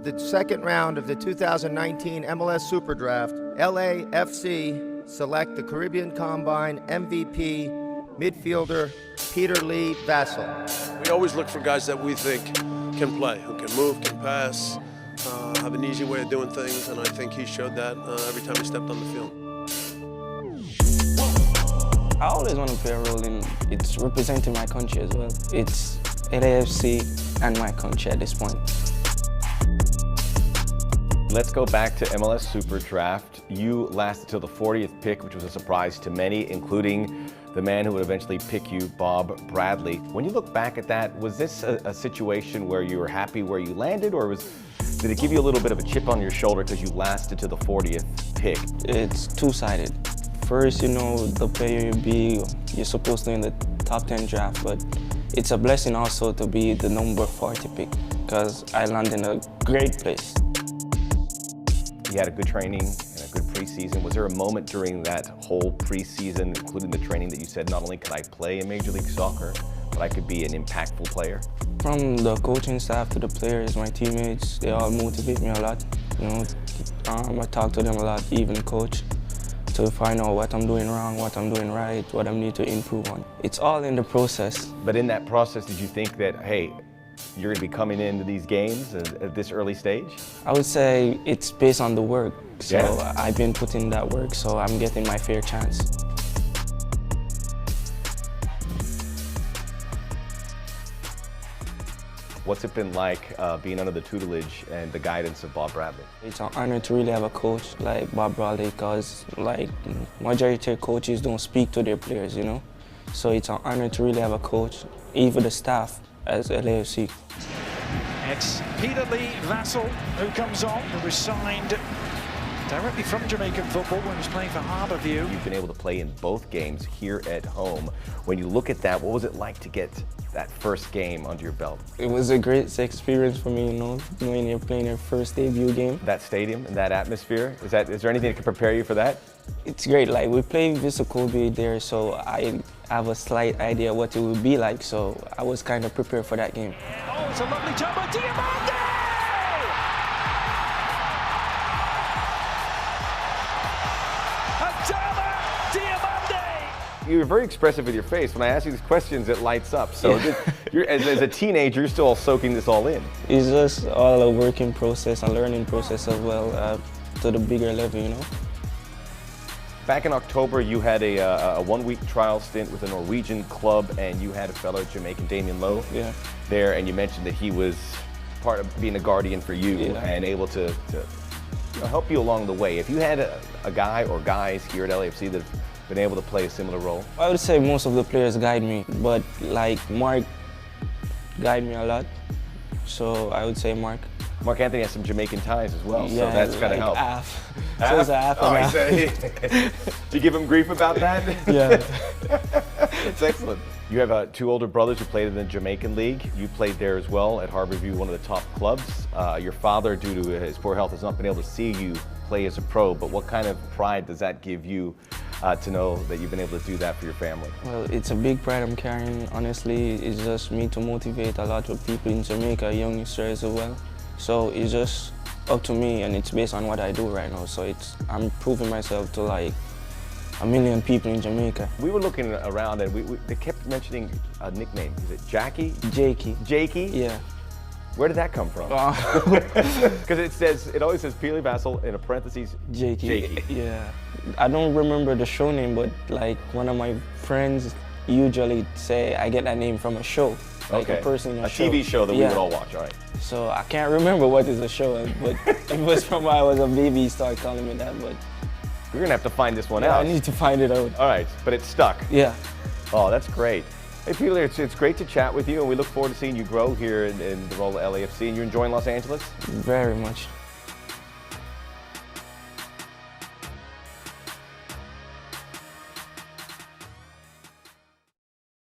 the second round of the 2019 MLS SuperDraft, LAFC select the Caribbean Combine MVP midfielder Peter-Lee Vassell. We always look for guys that we think can play, who can move, can pass, have an easy way of doing things, and I think he showed that every time he stepped on the field. I always want to play a role in it's representing my country as well. It's LAFC and my country at this point. Let's go back to MLS SuperDraft. You lasted till the 40th pick, which was a surprise to many, including the man who would eventually pick you, Bob Bradley. When you look back at that, was this a situation where you were happy where you landed, or did it give you a little bit of a chip on your shoulder because you lasted to the 40th pick? It's two-sided. First, you know, the player you're supposed to in the top 10 draft, but it's a blessing also to be the number 40 pick because I landed in a great place. You had a good training and a good preseason. Was there a moment during that whole preseason, including the training, that you said, not only could I play in Major League Soccer, but I could be an impactful player? From the coaching staff to the players, my teammates, they all motivate me a lot. You know, I talk to them a lot, even the coach, to find out what I'm doing wrong, what I'm doing right, what I need to improve on. It's all in the process. But in that process, did you think that, hey, you're going to be coming into these games at this early stage? I would say it's based on the work. So yeah. I've been putting that work, so I'm getting my fair chance. What's it been like being under the tutelage and the guidance of Bob Bradley? It's an honor to really have a coach like Bob Bradley because like majority of coaches don't speak to their players, you know? So it's an honor to really have a coach, even the staff as LAFC. It's Peter-Lee Vassell who comes on, who was signed directly from Jamaican football when he was playing for Harborview. You've been able to play in both games here at home. When you look at that, what was it like to get that first game under your belt? It was a great experience for me, you know, knowing you're playing your first debut game. That stadium and that atmosphere, is there anything that can prepare you for that? It's great. Like, we play Vista Kobe there, so I have a slight idea what it would be like, so I was kind of prepared for that game. Oh, it's a lovely job by Diamande! You're very expressive with your face. When I ask you these questions, it lights up. So yeah. As a teenager, you're still soaking this all in. It's just all a working process, a learning process as well, to the bigger level, you know. Back in October, you had a one-week trial stint with a Norwegian club, and you had a fellow Jamaican, Damien Lowe, there, and you mentioned that he was part of being a guardian for you and able to help you along the way. If you had a guy or guys here at LAFC that have been able to play a similar role? I would say most of the players guide me, but like Mark guide me a lot, so I would say Mark. Mark Anthony has some Jamaican ties as well, yeah, so that's gotta help. Half. So it's a half and half. Do you give him grief about that? Yeah. It's excellent. You have two older brothers who played in the Jamaican League. You played there as well at Harborview, one of the top clubs. Your father, due to his poor health, has not been able to see you play as a pro, but what kind of pride does that give you to know that you've been able to do that for your family? Well, it's a big pride I'm carrying. Honestly, it's just me to motivate a lot of people in Jamaica, youngsters as well. So it's just up to me, and it's based on what I do right now. So I'm proving myself to like 1 million people in Jamaica. We were looking around, and they kept mentioning a nickname. Is it Jackie? Jakey. Jakey? Yeah. Where did that come from? Because it always says Peter-Lee Vassell in a parentheses, Jakey. Yeah. I don't remember the show name, but like one of my friends usually say I get that name from a show. Like a person in a show. TV show that we would all watch, all right. So I can't remember what is the show, but it was from when I was a baby, he started calling me that, but. We're gonna have to find this one out. I need to find it out. All right, but it's stuck. Yeah. Oh, that's great. Hey, Peter, it's great to chat with you, and we look forward to seeing you grow here in the role of LAFC. And you're enjoying Los Angeles? Very much.